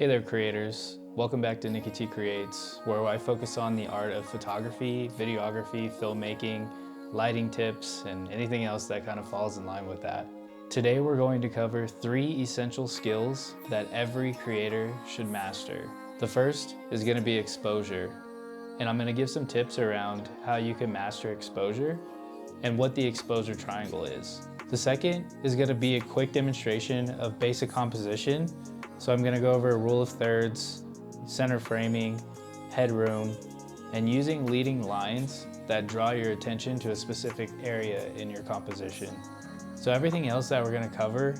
Hey there creators, welcome back to NickyT Creates, where I focus on the art of photography, videography, filmmaking, lighting tips, and anything else that kind of falls in line with that. Today we're going to cover 3 essential skills that every creator should master. The first is going to be exposure, and I'm going to give some tips around how you can master exposure and what the exposure triangle is. The second is going to be a quick demonstration of basic composition. So I'm going to go over rule of thirds, center framing, headroom, and using leading lines that draw your attention to a specific area in your composition. So everything else that we're going to cover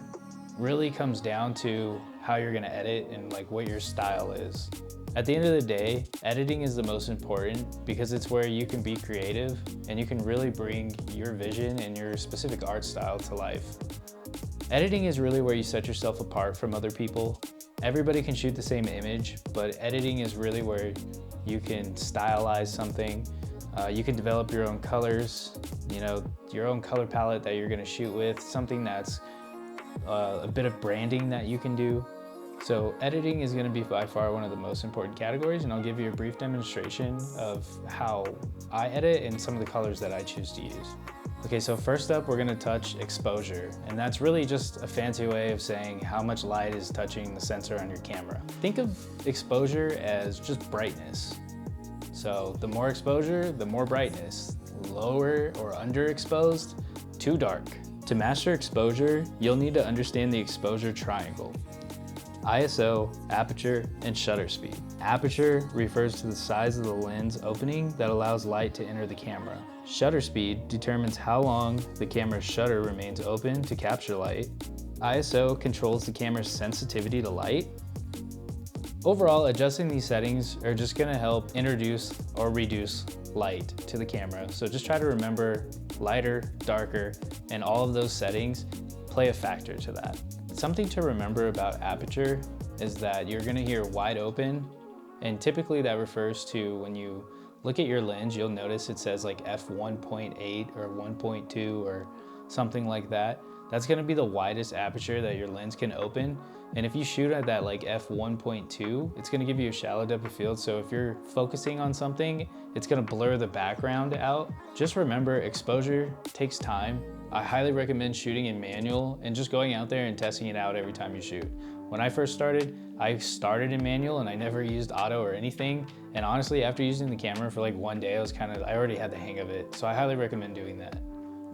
really comes down to how you're going to edit and like what your style is. At the end of the day, editing is the most important because it's where you can be creative and you can really bring your vision and your specific art style to life. Editing is really where you set yourself apart from other people. Everybody can shoot the same image, but editing is really where you can stylize something. You can develop your own colors, your own color palette that you're gonna shoot with, something that's a bit of branding that you can do. So editing is gonna be by far one of the most important categories, and I'll give you a brief demonstration of how I edit and some of the colors that I choose to use. Okay, so first up, we're gonna touch exposure, and that's really just a fancy way of saying how much light is touching the sensor on your camera. Think of exposure as just brightness. So the more exposure, the more brightness. Lower or underexposed, too dark. To master exposure, you'll need to understand the exposure triangle: ISO, aperture, and shutter speed. Aperture refers to the size of the lens opening that allows light to enter the camera. Shutter speed determines how long the camera's shutter remains open to capture light. ISO controls the camera's sensitivity to light. Overall, adjusting these settings are just gonna help introduce or reduce light to the camera. So just try to remember lighter, darker, and all of those settings play a factor to that. Something to remember about aperture is that you're gonna hear wide open, and typically that refers to when you look at your lens, you'll notice it says like f1.8 or 1.2 or something like that. That's gonna be the widest aperture that your lens can open. And if you shoot at that like f1.2, it's gonna give you a shallow depth of field. So if you're focusing on something, it's gonna blur the background out. Just remember, exposure takes time. I highly recommend shooting in manual and just going out there and testing it out every time you shoot. When I first started, I started in manual and I never used auto or anything. And honestly, after using the camera for like one day, I already had the hang of it. So I highly recommend doing that.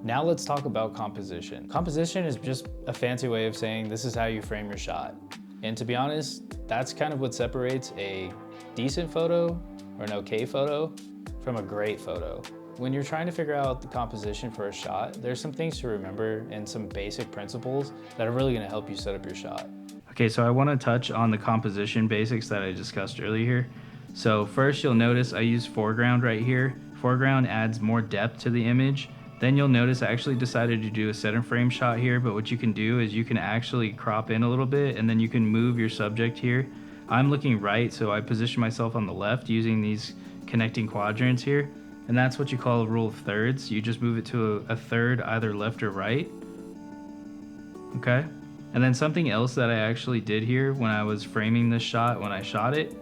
Now let's talk about composition. Composition is just a fancy way of saying this is how you frame your shot. And to be honest, that's kind of what separates a decent photo or an okay photo from a great photo. When you're trying to figure out the composition for a shot, there's some things to remember and some basic principles that are really gonna help you set up your shot. Okay, so I wanna touch on the composition basics that I discussed earlier. So first you'll notice I use foreground right here. Foreground adds more depth to the image. Then you'll notice I actually decided to do a center frame shot here, but what you can do is you can actually crop in a little bit and then you can move your subject here. I'm looking right, so I position myself on the left using these connecting quadrants here. And that's what you call a rule of thirds. You just move it to a third, either left or right. Okay? And then something else that I actually did here when I was framing this shot, when I shot it,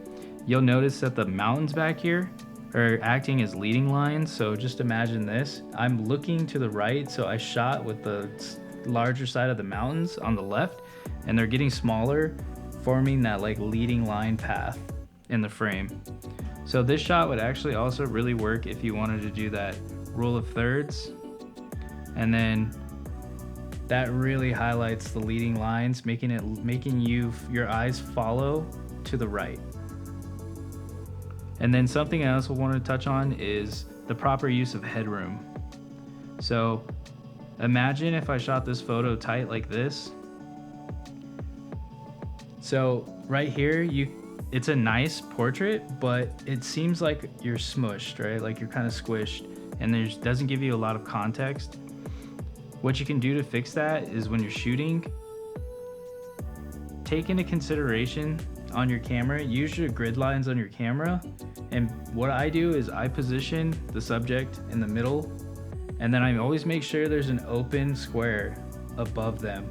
you'll notice that the mountains back here are acting as leading lines. So just imagine this. I'm looking to the right, so I shot with the larger side of the mountains on the left, and they're getting smaller, forming that like leading line path in the frame. So this shot would actually also really work if you wanted to do that rule of thirds. And then that really highlights the leading lines, making your eyes follow to the right. And then something I also want to touch on is the proper use of headroom. So imagine if I shot this photo tight like this. So right here, it's a nice portrait, but it seems like you're smushed, right? Like you're kind of squished, and it doesn't give you a lot of context. What you can do to fix that is when you're shooting, take into consideration on your camera, use your grid lines on your camera. And what I do is I position the subject in the middle, and then I always make sure there's an open square above them.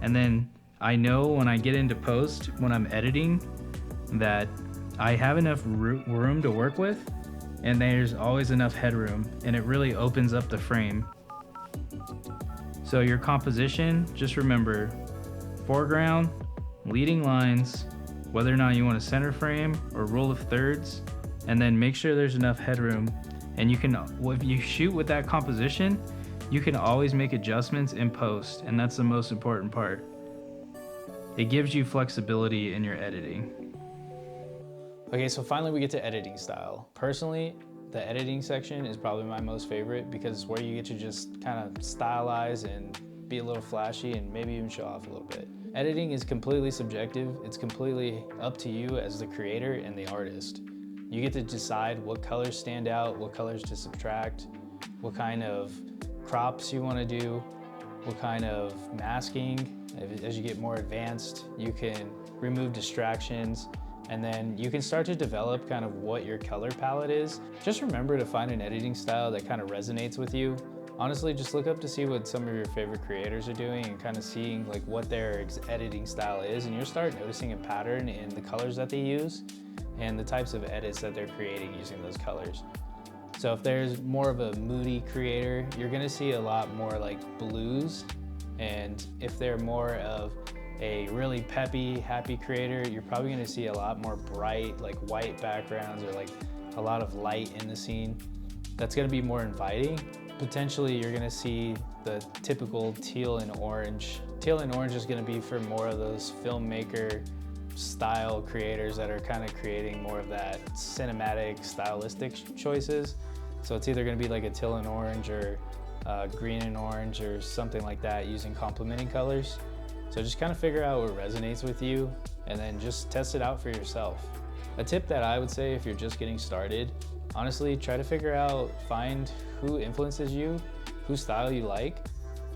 And then I know when I get into post, when I'm editing, that I have enough room to work with, and there's always enough headroom, and it really opens up the frame. So your composition, just remember, foreground, leading lines, whether or not you want a center frame or rule of thirds, and then make sure there's enough headroom. And you can, if you shoot with that composition, you can always make adjustments in post, and that's the most important part. It gives you flexibility in your editing. Okay, so finally we get to editing style. Personally, the editing section is probably my most favorite because it's where you get to just kind of stylize and be a little flashy and maybe even show off a little bit. Editing is completely subjective. It's completely up to you as the creator and the artist. You get to decide what colors stand out, what colors to subtract, what kind of crops you want to do, what kind of masking. As you get more advanced, you can remove distractions, and then you can start to develop kind of what your color palette is. Just remember to find an editing style that kind of resonates with you. Honestly, just look up to see what some of your favorite creators are doing and kind of seeing like what their editing style is, and you'll start noticing a pattern in the colors that they use and the types of edits that they're creating using those colors. So if there's more of a moody creator, you're gonna see a lot more like blues. And if they're more of a really peppy, happy creator, you're probably gonna see a lot more bright, like white backgrounds or like a lot of light in the scene. That's gonna be more inviting. Potentially you're gonna see the typical teal and orange. Teal and orange is gonna be for more of those filmmaker style creators that are kind of creating more of that cinematic, stylistic choices. So it's either gonna be like a teal and orange or green and orange or something like that using complementing colors. So just kind of figure out what resonates with you and then just test it out for yourself. A tip that I would say if you're just getting started, honestly, try to figure out, find who influences you, whose style you like,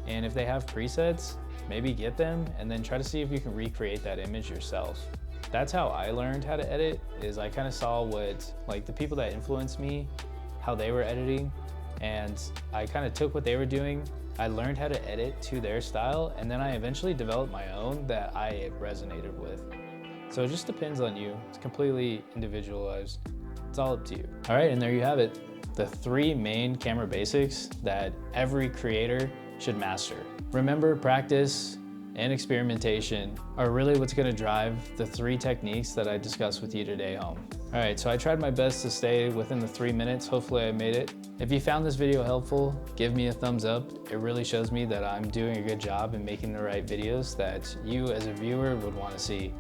and if they have presets, maybe get them and then try to see if you can recreate that image yourself. That's how I learned how to edit, is I kind of saw what, like the people that influenced me, how they were editing, and I kind of took what they were doing, I learned how to edit to their style, and then I eventually developed my own that I resonated with. So it just depends on you. It's completely individualized. It's all up to you. All right, and there you have it. The 3 main camera basics that every creator should master. Remember, practice and experimentation are really what's gonna drive the 3 techniques that I discussed with you today home. All right, so I tried my best to stay within the 3 minutes. Hopefully I made it. If you found this video helpful, give me a thumbs up. It really shows me that I'm doing a good job in making the right videos that you as a viewer would wanna see.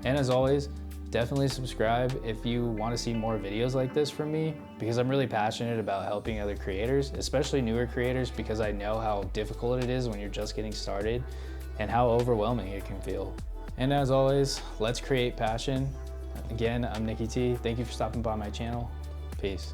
And as always, definitely subscribe if you wanna see more videos like this from me, because I'm really passionate about helping other creators, especially newer creators, because I know how difficult it is when you're just getting started and how overwhelming it can feel. And as always, let's create passion. Again, I'm Nicky T. Thank you for stopping by my channel. Peace.